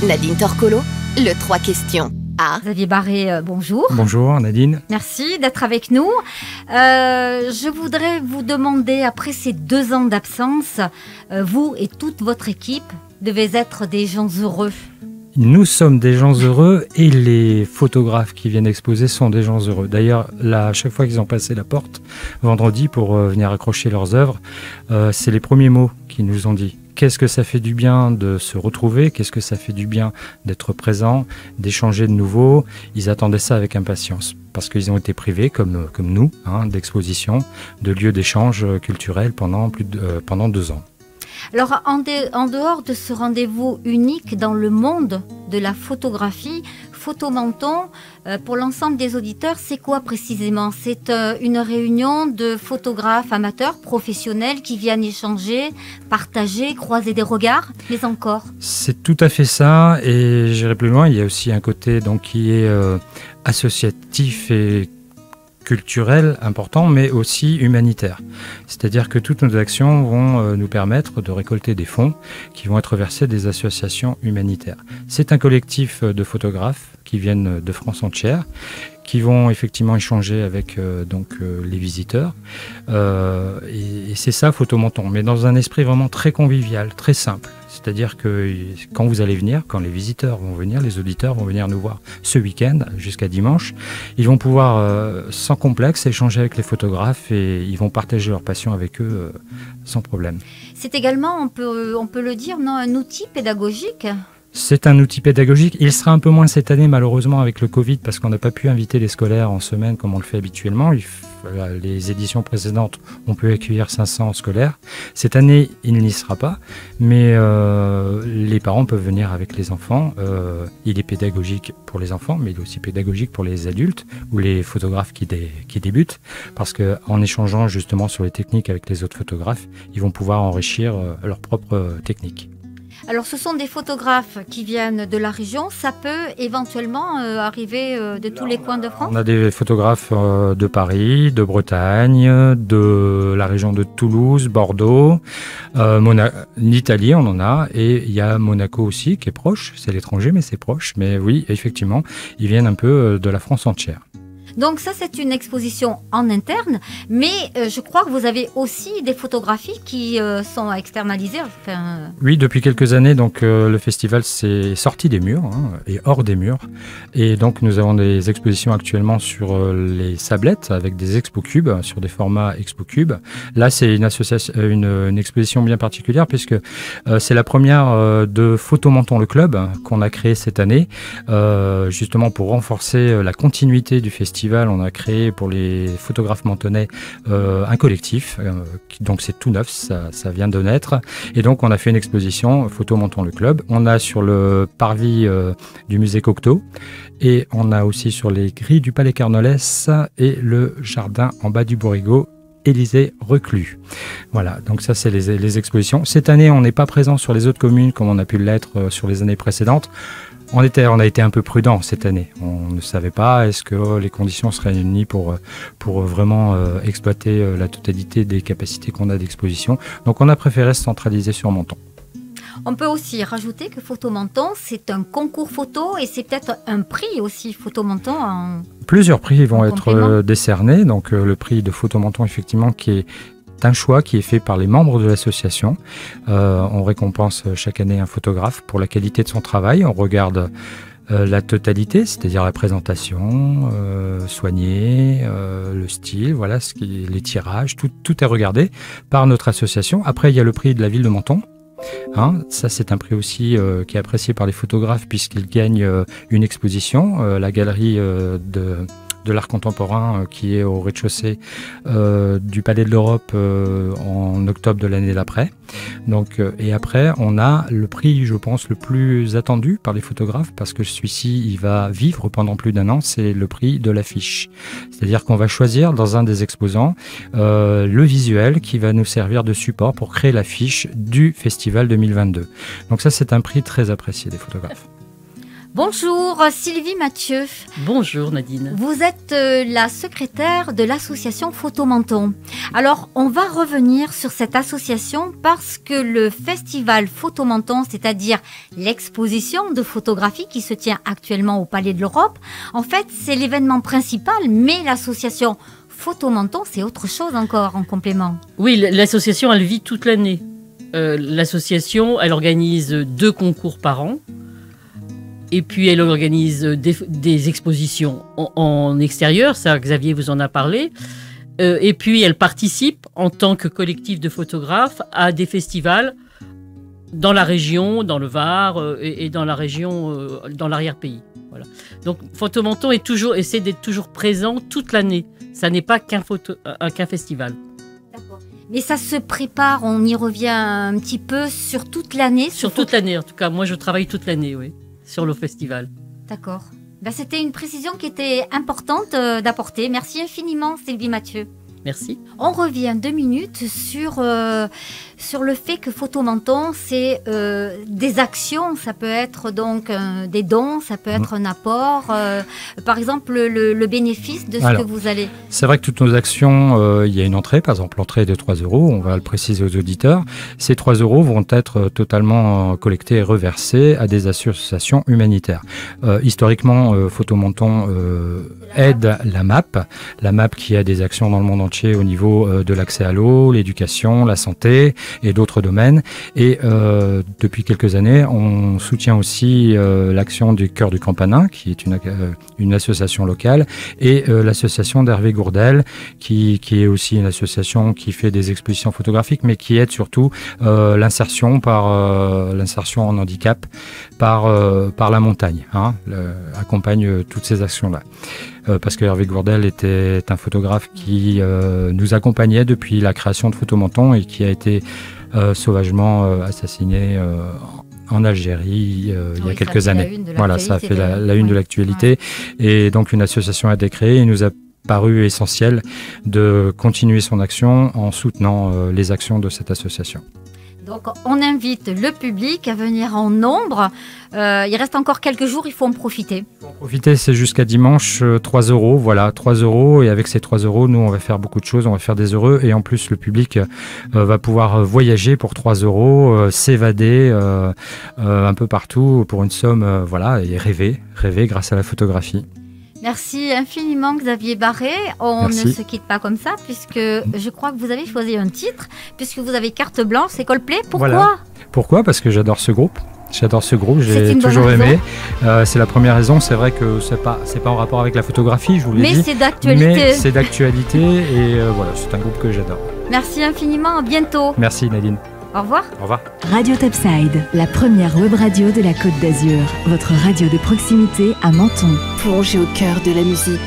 Nadine Torcolo, le 3 questions. Xavier Barré, bonjour. Bonjour Nadine. Merci d'être avec nous. Je voudrais vous demander, après ces 2 ans d'absence, vous et toute votre équipe devez être des gens heureux. Nous sommes des gens heureux et les photographes qui viennent exposer sont des gens heureux. D'ailleurs, là, à chaque fois qu'ils ont passé la porte, vendredi, pour venir accrocher leurs œuvres, c'est les premiers mots qu'ils nous ont dit. Qu'est-ce que ça fait du bien de se retrouver? Qu'est-ce que ça fait du bien d'être présent, d'échanger de nouveau? Ils attendaient ça avec impatience parce qu'ils ont été privés, comme nous, d'expositions, de lieux d'échange culturels pendant 2 ans. Alors, en dehors de ce rendez-vous unique dans le monde de la photographie, Photomenton, pour l'ensemble des auditeurs, c'est quoi précisément? C'est une réunion de photographes amateurs, professionnels qui viennent échanger, partager, croiser des regards, mais encore? C'est tout à fait ça, et j'irai plus loin. Il y a aussi un côté donc, qui est associatif et culturel important, mais aussi humanitaire. C'est-à-dire que toutes nos actions vont nous permettre de récolter des fonds qui vont être versés à des associations humanitaires. C'est un collectif de photographes qui viennent de France entière, qui vont effectivement échanger avec les visiteurs. Et c'est ça, Photomenton, mais dans un esprit vraiment très convivial, très simple. C'est-à-dire que quand vous allez venir, quand les visiteurs vont venir, les auditeurs vont venir nous voir ce week-end jusqu'à dimanche, ils vont pouvoir sans complexe échanger avec les photographes et ils vont partager leur passion avec eux sans problème. C'est également, on peut le dire, non, un outil pédagogique? C'est un outil pédagogique. Il sera un peu moins cette année, malheureusement, avec le Covid, parce qu'on n'a pas pu inviter les scolaires en semaine comme on le fait habituellement. Les éditions précédentes, on peut accueillir 500 scolaires. Cette année, il n'y sera pas, mais les parents peuvent venir avec les enfants. Il est pédagogique pour les enfants, mais il est aussi pédagogique pour les adultes ou les photographes qui débutent, parce qu'en échangeant justement sur les techniques avec les autres photographes, ils vont pouvoir enrichir leurs propres techniques. Alors, ce sont des photographes qui viennent de la région. Ça peut éventuellement arriver de tous les coins de France? On a des photographes de Paris, de Bretagne, de la région de Toulouse, Bordeaux, l'Italie, on en a. Et il y a Monaco aussi, qui est proche. C'est l'étranger, mais c'est proche. Mais oui, effectivement, ils viennent un peu de la France entière. Donc ça, c'est une exposition en interne, mais je crois que vous avez aussi des photographies qui sont externalisées. Enfin... Oui, depuis quelques années, donc le festival s'est sorti des murs et hors des murs. Et donc nous avons des expositions actuellement sur les sablettes avec des ExpoCube, sur des formats ExpoCube. Là, c'est une exposition bien particulière puisque c'est la première de Photomenton le club qu'on a créé cette année, justement pour renforcer la continuité du festival. On a créé pour les photographes mentonnais un collectif, donc c'est tout neuf, ça vient de naître. Et donc on a fait une exposition Photomenton le club. On a sur le parvis du musée Cocteau et on a aussi sur les grilles du Palais Carnolès et le jardin en bas du Borigo. Élysée Reclus. Voilà, donc ça c'est les expositions. Cette année, on n'est pas présent sur les autres communes comme on a pu l'être sur les années précédentes. On a été un peu prudent cette année. On ne savait pas est-ce que les conditions seraient réunies pour vraiment exploiter la totalité des capacités qu'on a d'exposition. Donc on a préféré se centraliser sur Menton. On peut aussi rajouter que Photomenton, c'est un concours photo et c'est peut-être un prix aussi, Photomenton. Plusieurs prix vont être décernés. Donc le prix de Photomenton, effectivement, qui est un choix qui est fait par les membres de l'association. On récompense chaque année un photographe pour la qualité de son travail. On regarde la totalité, c'est-à-dire la présentation, soignée, le style, voilà, les tirages, tout est regardé par notre association. Après, il y a le prix de la ville de Menton. Ça c'est un prix aussi qui est apprécié par les photographes puisqu'ils gagnent une exposition, la galerie de l'art contemporain qui est au rez-de-chaussée du Palais de l'Europe en octobre de l'année d'après. Donc, et après, on a le prix, je pense, le plus attendu par les photographes parce que celui-ci, il va vivre pendant plus d'1 an, c'est le prix de l'affiche. C'est-à-dire qu'on va choisir dans un des exposants le visuel qui va nous servir de support pour créer l'affiche du festival 2022. Donc ça, c'est un prix très apprécié des photographes. Bonjour Sylvie Mathieu. Bonjour Nadine. Vous êtes la secrétaire de l'association Photomenton. Alors on va revenir sur cette association parce que le festival Photomenton, c'est-à-dire l'exposition de photographie qui se tient actuellement au Palais de l'Europe, en fait c'est l'événement principal, mais l'association Photomenton c'est autre chose encore en complément. Oui, l'association elle vit toute l'année. L'association elle organise 2 concours par an. Et puis, elle organise des expositions en extérieur, ça Xavier vous en a parlé. Et puis, elle participe en tant que collectif de photographes à des festivals dans la région, dans le Var et dans la région, dans l'arrière-pays. Voilà. Donc, Photomenton essaie d'être toujours présent toute l'année. Ça n'est pas qu'un festival. D'accord. Mais ça se prépare, on y revient un petit peu sur toute l'année. Sur toute l'année, en tout cas. Moi, je travaille toute l'année, oui. Sur le festival. D'accord. C'était une précision qui était importante d'apporter. Merci infiniment Sylvie Mathieu. Merci. On revient 2 minutes sur le fait que Photomenton, c'est des actions. Ça peut être donc des dons, ça peut être un apport. Par exemple, le bénéfice de ce que vous allez... C'est vrai que toutes nos actions, il y a une entrée. Par exemple, l'entrée est de 3 €. On va le préciser aux auditeurs. Ces 3 € vont être totalement collectés et reversés à des associations humanitaires. Historiquement, Photomenton aide la MAP. La MAP qui a des actions dans le monde entier au niveau de l'accès à l'eau, l'éducation, la santé et d'autres domaines. Et depuis quelques années, on soutient aussi l'action du Cœur du Campanin, qui est une association locale, et l'association d'Hervé Gourdel, qui est aussi une association qui fait des expositions photographiques, mais qui aide surtout l'insertion en handicap par la montagne, accompagne toutes ces actions-là. Parce que Hervé Gourdel était un photographe qui nous accompagnait depuis la création de Photomenton et qui a été sauvagement assassiné en Algérie il y a quelques années. Voilà, ça a fait la une de l'actualité. Et donc une association a été créée et il nous a paru essentiel de continuer son action en soutenant les actions de cette association. Donc on invite le public à venir en nombre. Il reste encore quelques jours, il faut en profiter. Pour en profiter, c'est jusqu'à dimanche, 3 €. Voilà, 3 €. Et avec ces 3 €, nous, on va faire beaucoup de choses. On va faire des heureux. Et en plus, le public va pouvoir voyager pour 3 €, s'évader un peu partout pour une somme, et rêver grâce à la photographie. Merci infiniment Xavier Barré. On ne se quitte pas comme ça puisque je crois que vous avez choisi un titre, puisque vous avez carte blanche, c'est Coldplay. Pourquoi ? Voilà. Pourquoi ? Parce que j'adore ce groupe. J'ai toujours aimé. C'est la première raison. C'est vrai que c'est pas en rapport avec la photographie, je vous l'ai dit. Mais c'est d'actualité. Mais c'est d'actualité et c'est un groupe que j'adore. Merci infiniment, à bientôt. Merci Nadine. Au revoir. Au revoir. Radio Topside, la première web radio de la Côte d'Azur. Votre radio de proximité à Menton. Plongez au cœur de la musique